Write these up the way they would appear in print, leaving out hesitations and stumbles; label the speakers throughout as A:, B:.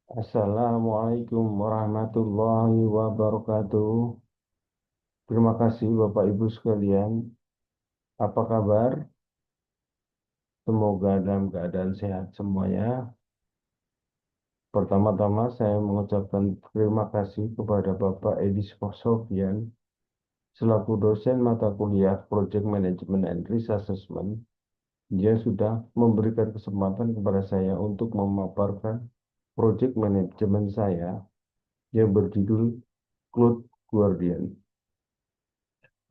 A: Assalamualaikum warahmatullahi wabarakatuh. Terima kasih Bapak Ibu sekalian. Apa kabar? Semoga dalam keadaan sehat semuanya. Pertama-tama saya mengucapkan terima kasih kepada Bapak Edi Sofyan selaku dosen mata kuliah Project Management and Risk Assessment. Dia sudah memberikan kesempatan kepada saya untuk memaparkan project manajemen saya yang berjudul Cloud Guardian.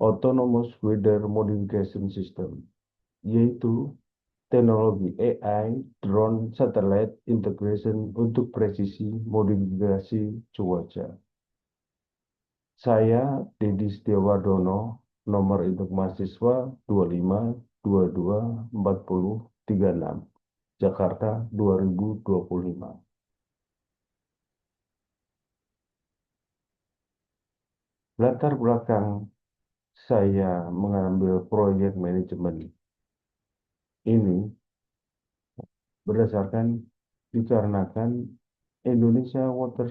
A: Autonomous Weather Modification System, yaitu teknologi AI, drone, satellite integration untuk presisi modifikasi cuaca. Saya Dedi Setiawardono, nomor induk mahasiswa 25224036, Jakarta 2025. Latar belakang saya mengambil proyek manajemen ini berdasarkan dikarenakan Indonesia water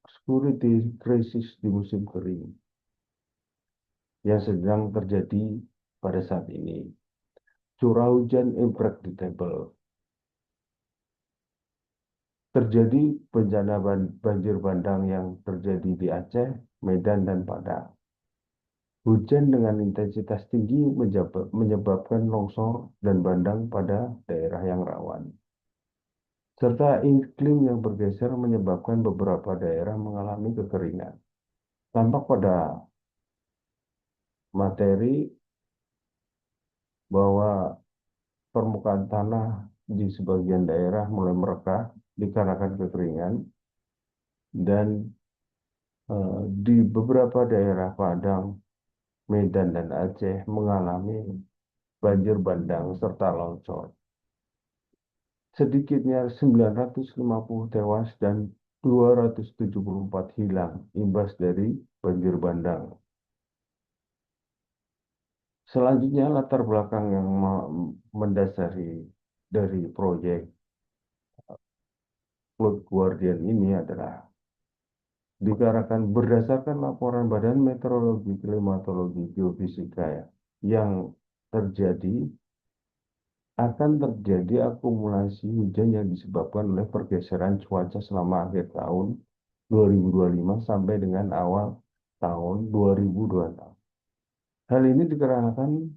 A: security crisis di musim kering yang sedang terjadi pada saat ini. Curah hujan unpredictable. Terjadi bencana banjir bandang yang terjadi di Aceh, Medan, dan Padang. Hujan dengan intensitas tinggi menyebabkan longsor dan bandang pada daerah yang rawan. Serta iklim yang bergeser menyebabkan beberapa daerah mengalami kekeringan. Tampak pada materi bahwa permukaan tanah di sebagian daerah mulai merekah dikarenakan kekeringan dan di beberapa daerah Padang, Medan, dan Aceh mengalami banjir bandang serta longsor. Sedikitnya 950 tewas dan 274 hilang imbas dari banjir bandang. Selanjutnya latar belakang yang mendasari dari proyek Cloud Guardian ini adalah dikarenakan berdasarkan laporan Badan Meteorologi, Klimatologi, Geofisika yang terjadi akan terjadi akumulasi hujan yang disebabkan oleh pergeseran cuaca selama akhir tahun 2025 sampai dengan awal tahun 2026. Hal ini dikarenakan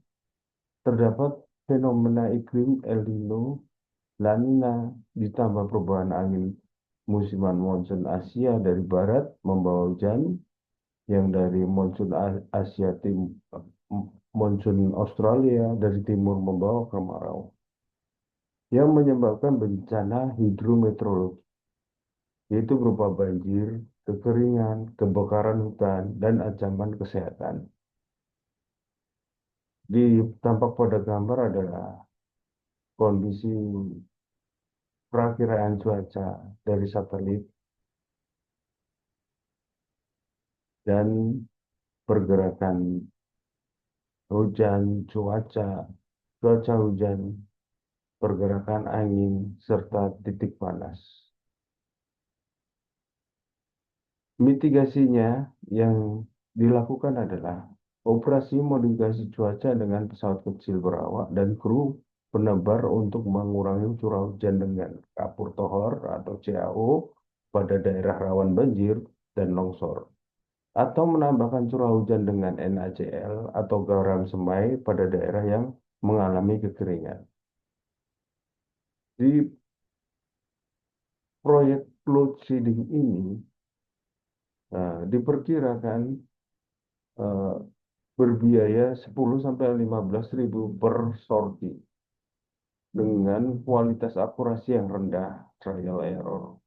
A: terdapat fenomena iklim El Nino, La Nina, ditambah perubahan angin musiman monsun Asia dari barat membawa hujan yang dari monsun Asia monsun Australia dari timur membawa kemarau yang menyebabkan bencana hidrometeorologi, yaitu berupa banjir, kekeringan, kebakaran hutan, dan ancaman kesehatan. Tampak pada gambar adalah kondisi perakiraan cuaca dari satelit dan pergerakan hujan, cuaca hujan, pergerakan angin, serta titik panas. Mitigasinya yang dilakukan adalah operasi modifikasi cuaca dengan pesawat kecil berawak dan kru penebar untuk mengurangi curah hujan dengan kapur tohor atau CAO pada daerah rawan banjir dan longsor, atau menambahkan curah hujan dengan NaCl atau garam semai pada daerah yang mengalami kekeringan. Di proyek load shedding ini diperkirakan berbiaya 10-15 ribu per sorti dengan kualitas akurasi yang rendah, trial error,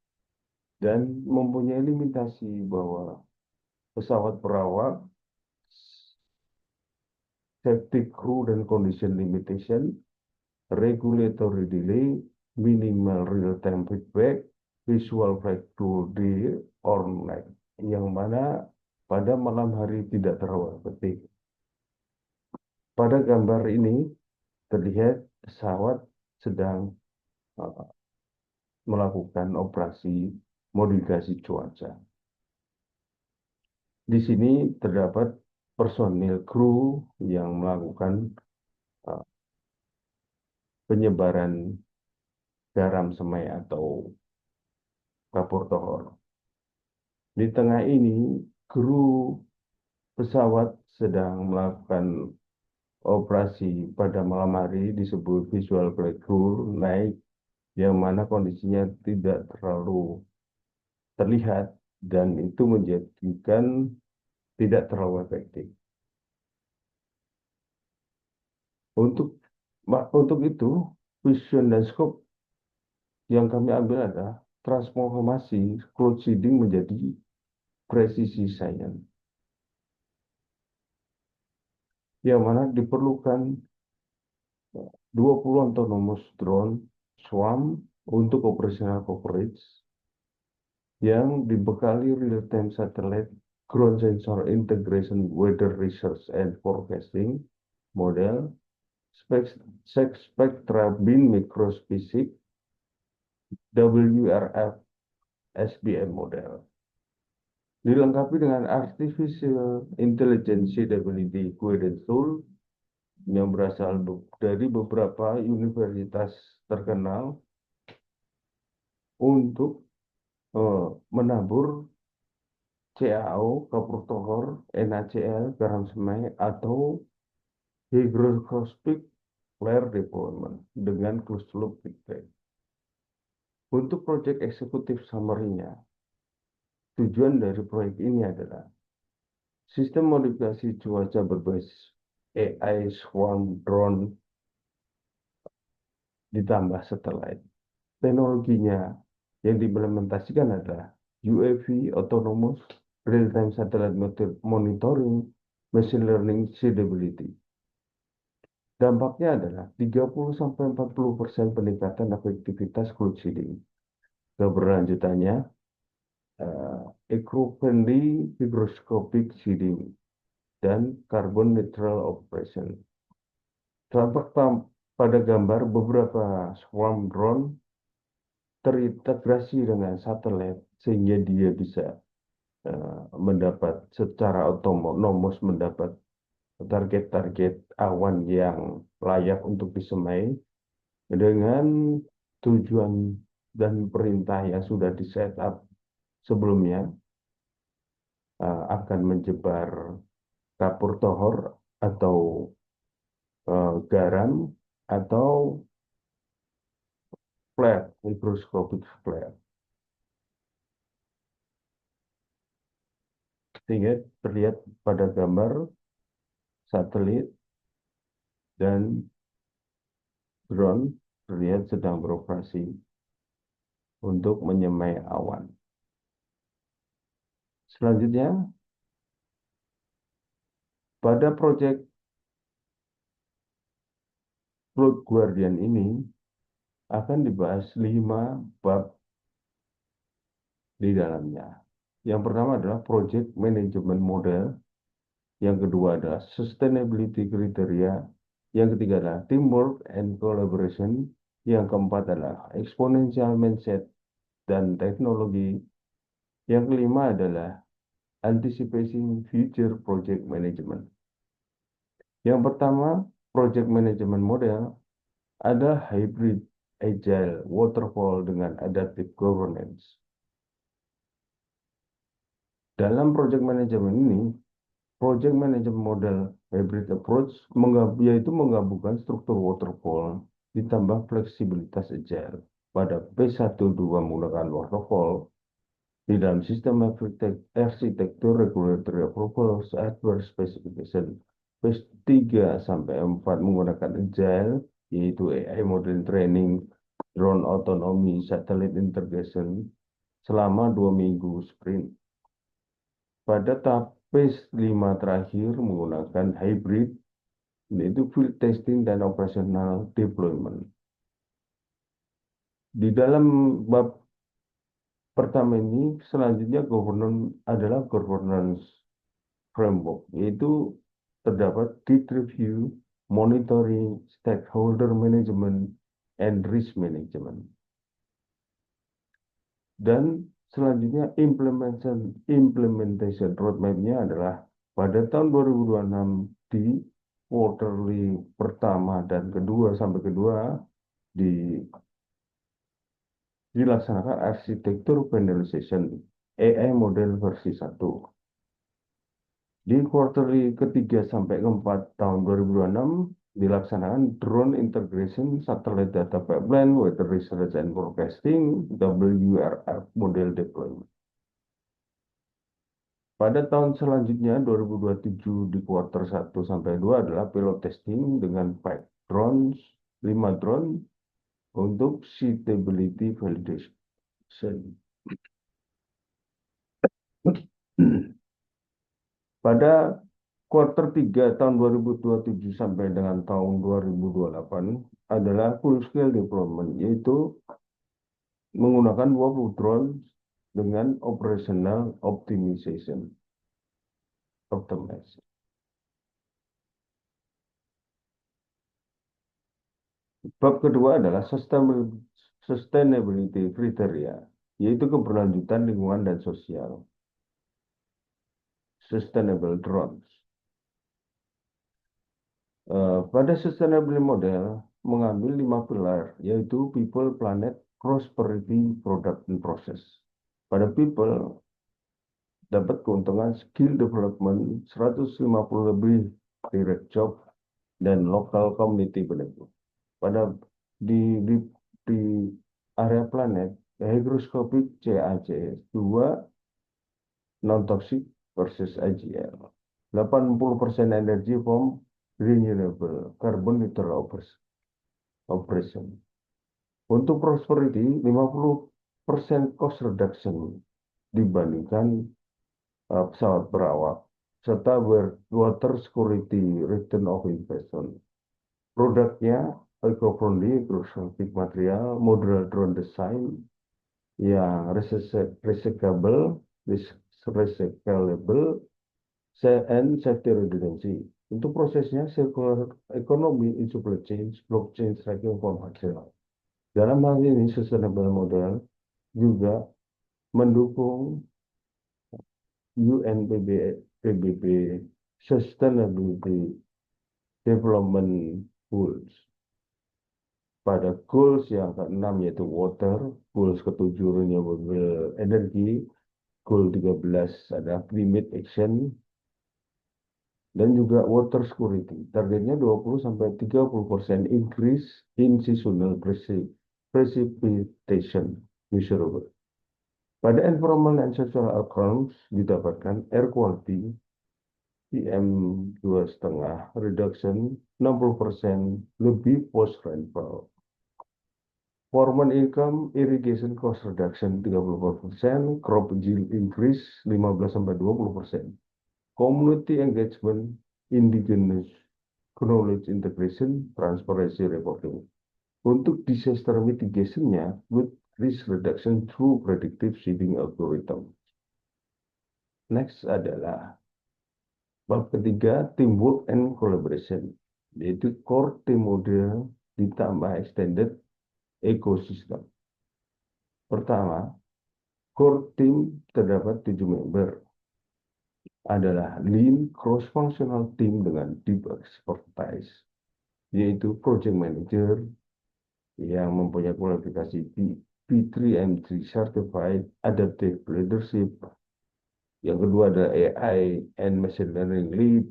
A: dan mempunyai limitasi bahwa pesawat perawak, safety crew dan condition limitation, regulatory delay, minimal real-time feedback, visual breakthrough day or night, yang mana pada malam hari tidak terlalu penting. Pada gambar ini terlihat pesawat sedang melakukan operasi modifikasi cuaca. Di sini terdapat personil kru yang melakukan uh, penyebaran garam semai atau kapur tohor. Di tengah ini, kru pesawat sedang melakukan operasi pada malam hari disebut visual flight crew naik, yang mana kondisinya tidak terlalu terlihat dan itu menjadikan tidak terlalu efektif. Untuk itu, vision dan scope yang kami ambil adalah transformasi cloud seeding menjadi presisi science, yang mana diperlukan 20 autonomous drone swarm untuk operational coverage yang dibekali real-time satellite ground sensor integration weather research and forecasting model spectra beam microspecies WRF SBM model, dilengkapi dengan artificial intelligence CWD guidance tool yang berasal dari beberapa universitas terkenal untuk menabur CAO, kapur tohor, NaCl, garam semai, atau hygroscopic flare deployment dengan closed loop feedback. Untuk proyek eksekutif summary-nya, tujuan dari proyek ini adalah sistem modifikasi cuaca berbasis AI swarm drone ditambah satelit. Teknologinya yang diimplementasikan adalah UAV autonomous real-time satellite monitoring machine learning seedability. Dampaknya adalah 30-40% peningkatan efektivitas cloud seeding. Keberlanjutannya, eco-friendly hygroscopic seeding dan carbon neutral operation. Tampak pada gambar beberapa swarm drone terintegrasi dengan satelit sehingga dia bisa mendapat secara otonom mendapat target-target awan yang layak untuk disemai dengan tujuan dan perintah yang sudah di set up sebelumnya, akan menyebar kapur tohor atau garam atau flare, microscopic flare, sehingga terlihat pada gambar satelit dan drone terlihat sedang beroperasi untuk menyemai awan. Selanjutnya, pada proyek Cloud Guardian ini akan dibahas 5 bab di dalamnya. Yang pertama adalah Project Management Model, yang kedua adalah Sustainability Criteria, yang ketiga adalah Teamwork and Collaboration, yang keempat adalah Exponential Mindset dan Teknologi, yang kelima adalah Anticipating Future Project Management. Yang pertama, Project Management Model ada hybrid, agile, waterfall dengan adaptive governance. Dalam project management ini, project management model hybrid approach yaitu menggabungkan struktur waterfall ditambah fleksibilitas agile. Pada P12 menggunakan waterfall di dalam sistem arsitektur regulatory approvals adverse specification. P3 sampai 4 menggunakan agile, yaitu AI model training, drone autonomy, satellite integration selama 2 minggu sprint. Pada tahap phase 5 terakhir menggunakan hybrid, yaitu field testing dan operational deployment. Di dalam bab pertama ini, selanjutnya adalah governance framework, yaitu terdapat git review, monitoring, stakeholder management, and risk management. Dan Selanjutnya implementation roadmap-nya adalah pada tahun 2026 di quarterly pertama dan kedua sampai kedua dilaksanakan arsitektur finalization AI model versi 1. Di quarterly ketiga sampai keempat tahun 2026 dilaksanakan drone integration satellite data pipeline weather research and forecasting WRF model deployment. Pada tahun selanjutnya 2027 di kuartal 1 sampai 2 adalah pilot testing dengan 5 drones, 5 drone untuk suitability validation. Pada kuartal 3 tahun 2027 sampai dengan tahun 2028 adalah full scale deployment, yaitu menggunakan 20 drone dengan operational optimization. Bab kedua adalah sustainability criteria, yaitu keberlanjutan lingkungan dan sosial. Sustainable drones. Pada sustainable model mengambil 5 pilar, yaitu people, planet, prosperity, product, and process. Pada people dapat keuntungan skill development 150 lebih direct job dan local community benefit. Pada di area planet hygroscopic CAC 2 non-toxic versus IGL. 80% energi from renewable carbon neutral operation. Untuk prosperity 50% cost reduction dibandingkan pesawat berawak serta water security return of investment. Produknya eco-friendly, hygroscopic material, modular drone design yang recyclable, and safety redundancy. Untuk prosesnya circular economy in supply chain, blockchain tracking for material. Dalam hal ini sustainable model juga mendukung UNPBB Sustainability Development Goals. Pada goals yang ke-6 yaitu water, goals ke-7 renewable energy, goal 13 ada climate action, dan juga water security. Targetnya 20-30% increase in seasonal precipitation measurable. Pada environment and social outcomes didapatkan air quality PM2,5 reduction 60% lebih post rainfall. Farmer income irrigation cost reduction 34%, crop yield increase 15-20%. Community engagement, indigenous knowledge integration, transparency reporting. Untuk disaster mitigation-nya, with risk reduction through predictive seeding algorithm. Next adalah bab ketiga, teamwork and collaboration, yaitu core team model ditambah extended ecosystem. Pertama, core team terdapat 7 member. Adalah lean cross-functional team dengan deep expertise, yaitu project manager yang mempunyai kualifikasi P3M3 certified adaptive leadership. Yang kedua ada AI and machine learning lead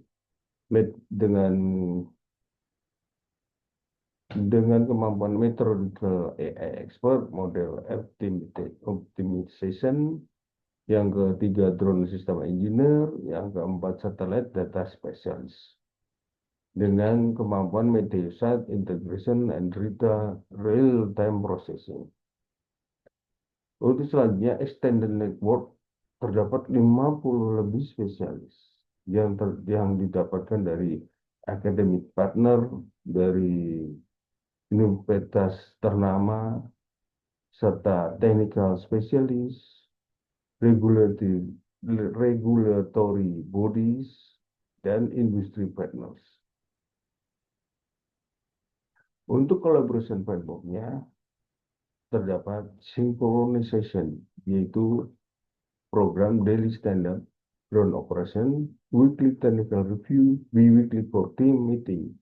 A: dengan kemampuan methodological AI expert, model optimization. Yang ketiga drone system engineer, yang keempat satellite data specialist dengan kemampuan Meteosat integration and real time processing. Untuk selanjutnya extended network terdapat 50 lebih spesialis yang didapatkan dari academic partner, dari universitas ternama, serta technical specialist, regulatory bodies, dan industry partners. Untuk collaboration framework-nya, terdapat synchronization, yaitu program daily stand-up, ground operation, weekly technical review, bi-weekly core team meeting.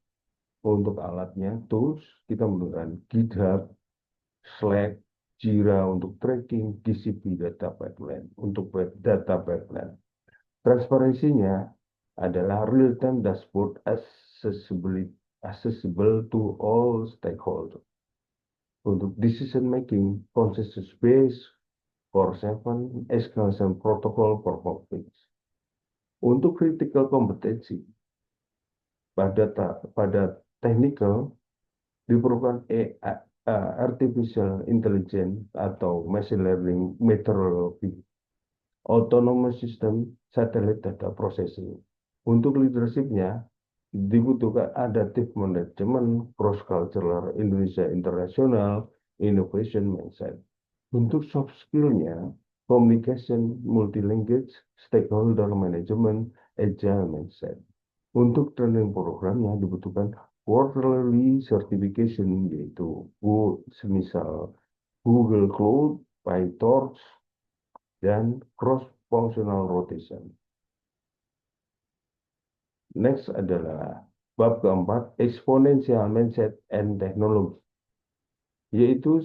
A: Untuk alatnya, tools, kita menggunakan GitHub, Slack, Jira untuk tracking, GCP data pipeline untuk web data pipeline. Transparansinya adalah real-time dashboard accessible to all stakeholders. Untuk decision making, consensus based, Core 7, escalation protocol for conflicts. Untuk critical competency, pada technical diperlukan artificial intelligence atau machine learning methodology, autonomous system, satellite data processing. Untuk leadershipnya dibutuhkan adaptive management, cross cultural, Indonesia international, innovation mindset. Untuk soft skill-nya, communication, multi-language, stakeholder management, agile mindset. Untuk training programnya dibutuhkan quarterly certification, yaitu semisal Google Cloud, PyTorch, dan cross-functional rotation. Next adalah bab keempat, exponential mindset and technology, yaitu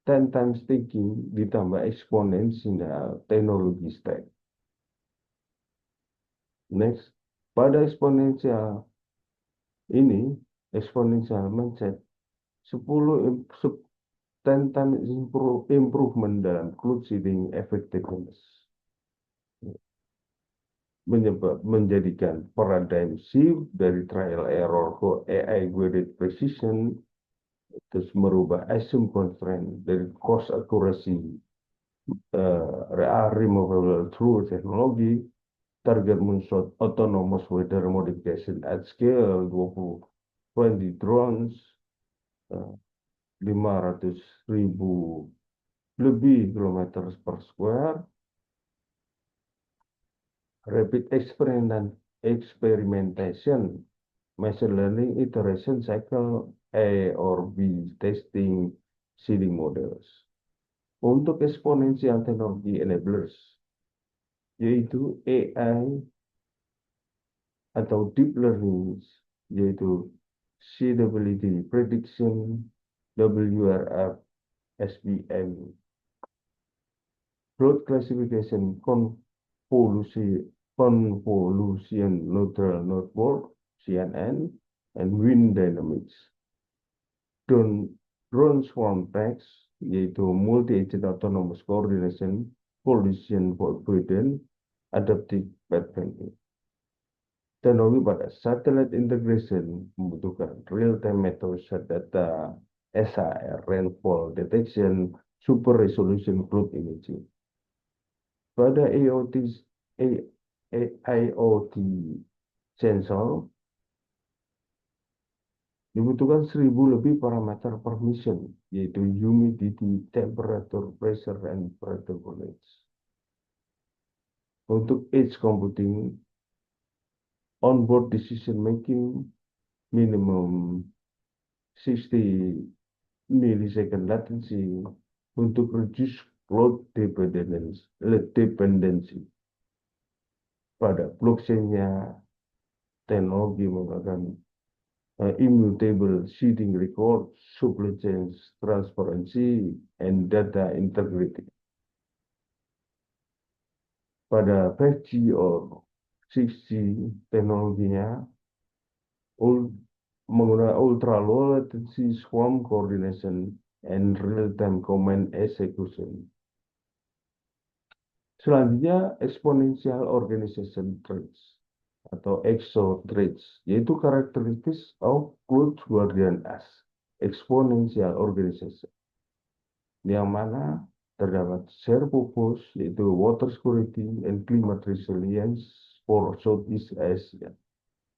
A: 10 times thinking ditambah exponential technology stack. Next, pada exponential mindset, 10 times improvement dalam cloud seeding effectiveness menjadikan paradigm shift dari trial error ke AI guided precision, terus merubah assume constraint dari cost accuracy removable through technology, target moonshot autonomous weather modification at scale 20 drones, 500.000 lebih kilometer per square, rapid experimentation, machine learning iteration cycle, A or B testing seeding models. Untuk exponential technology enablers, yaitu AI atau deep learning, yaitu seedability prediction, WRF, SBM, broad classification, convolution neutral network, CNN, and wind dynamics. Drone swarm tags, yaitu multi-agent autonomous coordination, collision avoidance, adaptive pathfinding. Teknologi pada satellite integration membutuhkan real-time methods data, SAR, rainfall detection, super resolution cloud imaging. Pada IoT sensor dibutuhkan 1000 lebih parameter per mission, yaitu humidity, temperature, pressure, and voltage. Untuk edge computing, onboard decision making, minimum 60 millisecond latency untuk reduce cloud dependency. Pada blockchain-nya, teknologi menggunakan immutable seeding record, supply chain transparency, and data integrity. Pada 5G or 6G teknologinya menggunakan ultra low latency swarm coordination and real-time command execution. Selanjutnya, exponential organization traits atau EXO traits, yaitu characteristics of Cloud Guardian as exponential organization, yang mana terdapat share purpose, yaitu water security and climate resilience for Southeast Asia,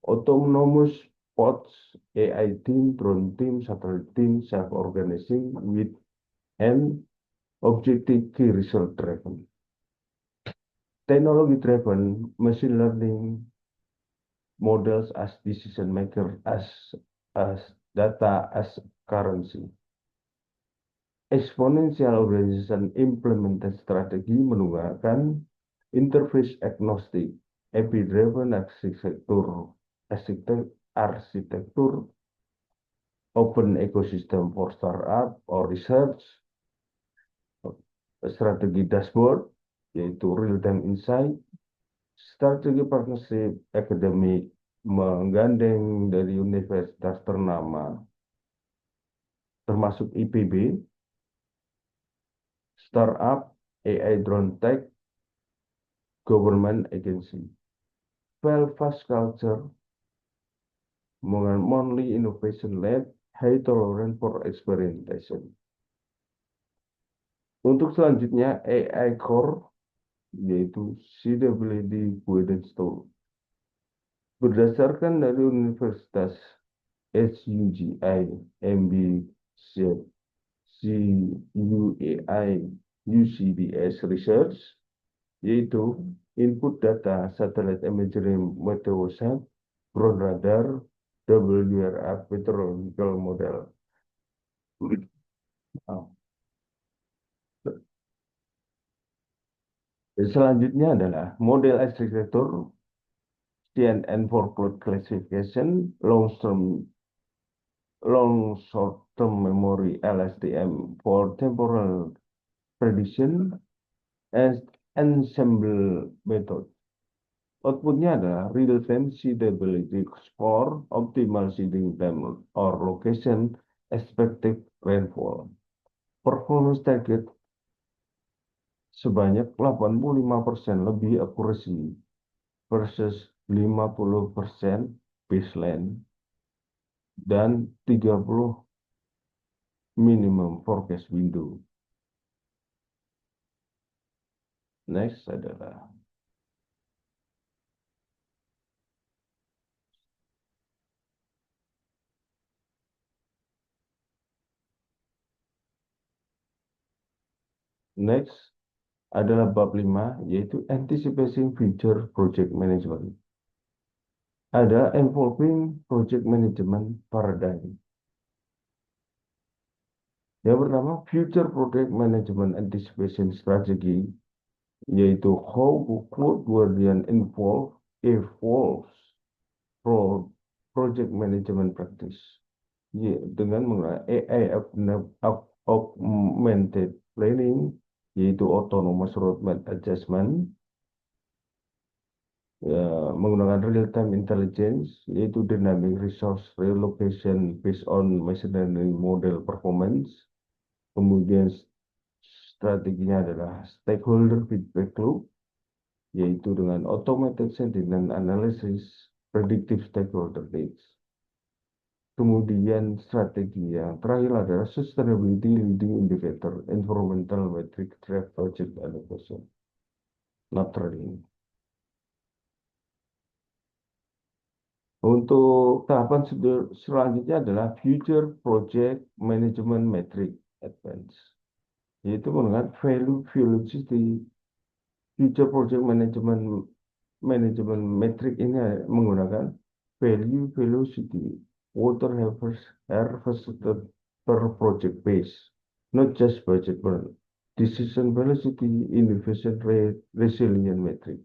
A: autonomous pods, AI team, drone team, satellite team, self-organizing with and objective key result driven. Technology driven machine learning models as decision maker as data as currency. Exponential Organization Implementation Strategi menggunakan interface agnostic, API-driven arsitektur, open ecosystem for startup or research, strategi dashboard, yaitu real-time insight, strategi partnership akademik, menggandeng dari universitas ternama, termasuk IPB, startup, AI drone tech, government agency. Belfast culture, monthly innovation lab, high tolerance for experimentation. Untuk selanjutnya AI core, yaitu CWD Guidance Tool. Berdasarkan dari Universitas SUGI, MBZ, CUAI, UCBS Research, yaitu input data satellite imagery meteosat, drone radar, WRF meteorological model. Selanjutnya adalah model arsitektur CNN for cloud classification, long short-term memory LSTM for temporal prediction, and ensemble method. Outputnya adalah real-time seedability score, optimal seeding time or location, expected rainfall. Performance target sebanyak 85% lebih akurasi versus 50% baseline dan 30 minimum forecast window. Next adalah bab 5, yaitu Anticipating Future Project Management. Ada Evolving Project Management Paradigm. Yang pertama, Future Project Management Anticipation Strategy, yaitu how Cloud Guardian evolves project management practice. Ya, dengan menggunakan AI augmented planning, yaitu autonomous roadmap adjustment, ya, menggunakan real-time intelligence, yaitu dynamic resource relocation based on machine learning model performance. Kemudian strateginya adalah stakeholder feedback loop, yaitu dengan automated sentiment analysis, predictive stakeholder needs. Kemudian strategi yang terakhir adalah sustainability leading indicator, environmental metric drive project allocation, not training. Untuk tahapan selanjutnya adalah Future Project Management Metric Advance, yaitu menggunakan value velocity. Future Project Management Metric ini menggunakan value velocity, water harvested per project base, not just budget burn, decision velocity, innovation rate, resilient metric.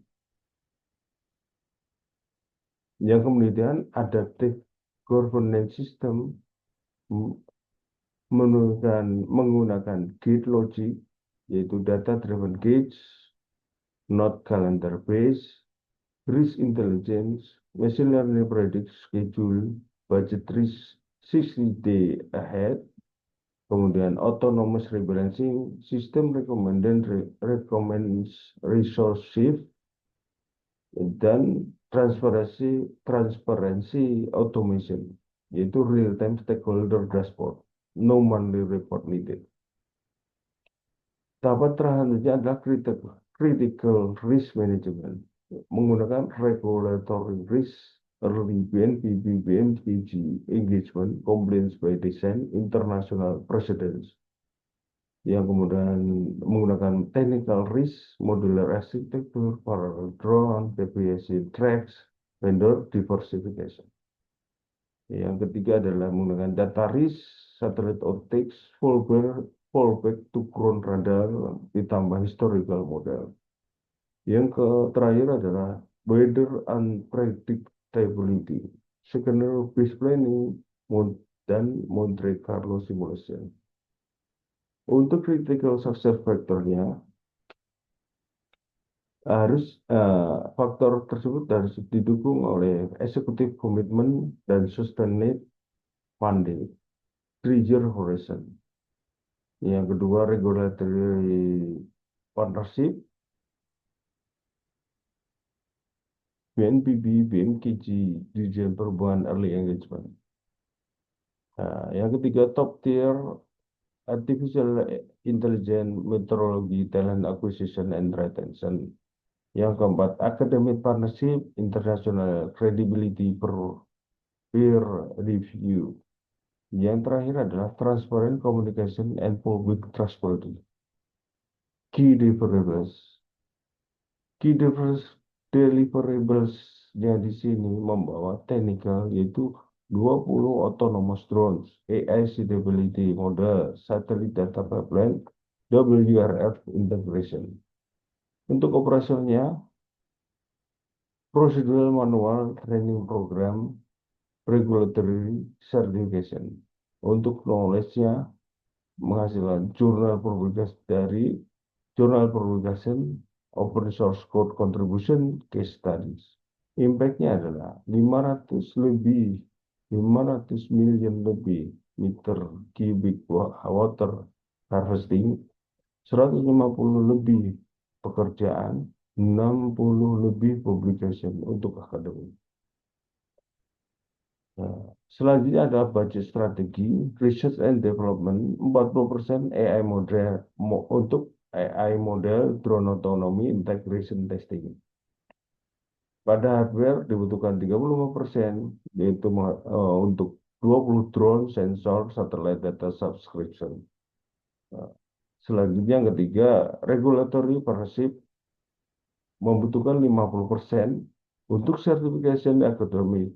A: Yang kemudian adaptive governance system menggunakan gate logic, yaitu data driven gates, not calendar based, risk intelligence, machine learning predict schedule, budget risk 60 day ahead, kemudian autonomous rebalancing, system recommends resource shift, dan transparency automation, yaitu real-time stakeholder dashboard, no monthly report needed. Tahapan terakhir adalah critical risk management, menggunakan regulatory risk, early BNPB, BNPG, engagement, compliance by design, international precedents. Yang kemudian menggunakan technical risk, modular architecture, parallel drone, PPSC tracks, vendor diversification. Yang ketiga adalah menggunakan data risk, satellite optics, fallback to ground radar ditambah historical model. Yang terakhir adalah weather unpredictability, scenario based planning, dan Monte Carlo simulation. Untuk critical success factornya faktor tersebut harus didukung oleh executive commitment dan sustained funding, 3-year horizon. Yang kedua, regulatory partnership, BNPB, BMKG, Dirjen Perubahan Early Engagement. Yang ketiga, top tier artificial intelligence methodology, talent acquisition and retention. Yang keempat, academic partnership, international credibility peer review. Yang terakhir adalah transparent communication and public trustworthy. Key deliverables. Key deliverables-nya di sini membawa technical, yaitu 20 autonomous drones, AI suitability model, satellite data pipeline, WRF integration. Untuk operasionalnya, procedural manual training program, regulatory certification. Untuk knowledge-nya, menghasilkan jurnal publication, open source code contribution, case studies. Impact-nya adalah 500 million lebih meter cubic water harvesting, 150 lebih pekerjaan, 60 lebih publication untuk akademik. Selanjutnya adalah budget strategi, research and development, 40% AI model untuk AI model, drone autonomy, integration testing. Pada hardware dibutuhkan 35%, yaitu untuk 20 drone, sensor, satellite data subscription. Selanjutnya yang ketiga, regulatory partnership membutuhkan 50% untuk certification academic,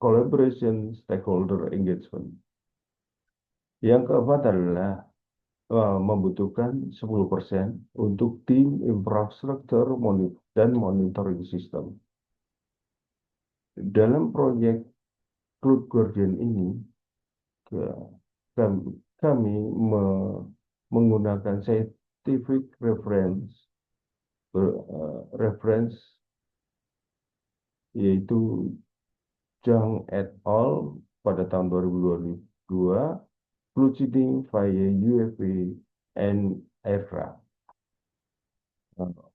A: collaboration, stakeholder engagement. Yang keempat adalah membutuhkan 10% untuk tim infrastruktur dan monitoring system. Dalam proyek Cloud Guardian ini, kami menggunakan scientific reference, yaitu Zhang et al. Pada tahun 2022, Cloud Seeding via UAV and aircraft,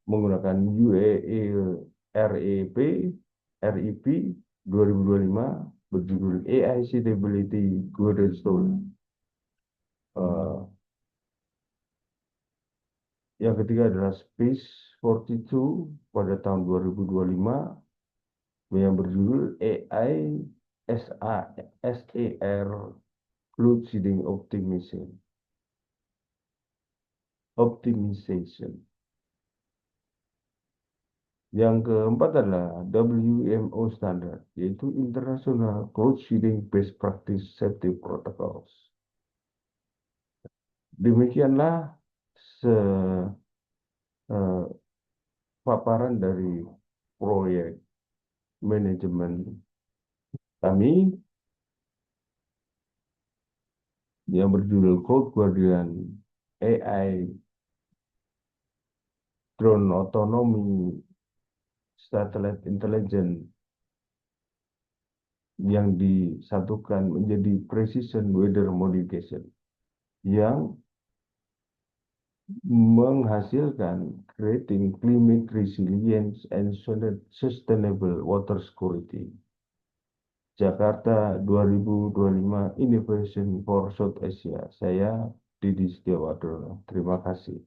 A: menggunakan REP 2025 berjudul AI Suitability Guidestone. Yang ketiga adalah Space 42 pada tahun 2025 yang berjudul AI SAR Cloud Seeding Optimization. Yang keempat adalah WMO standard, yaitu International Cloud Seeding Best Practice Safety Protocols. Demikianlah paparan dari proyek manajemen kami yang berjudul Cloud Guardian AI Drone Autonomy Satellite Intelligence yang disatukan menjadi Precision Weather Modification yang menghasilkan creating climate resilience and sustainable water security. Jakarta 2025 Innovation for South Asia. Saya Didi Setiawardono. Terima kasih.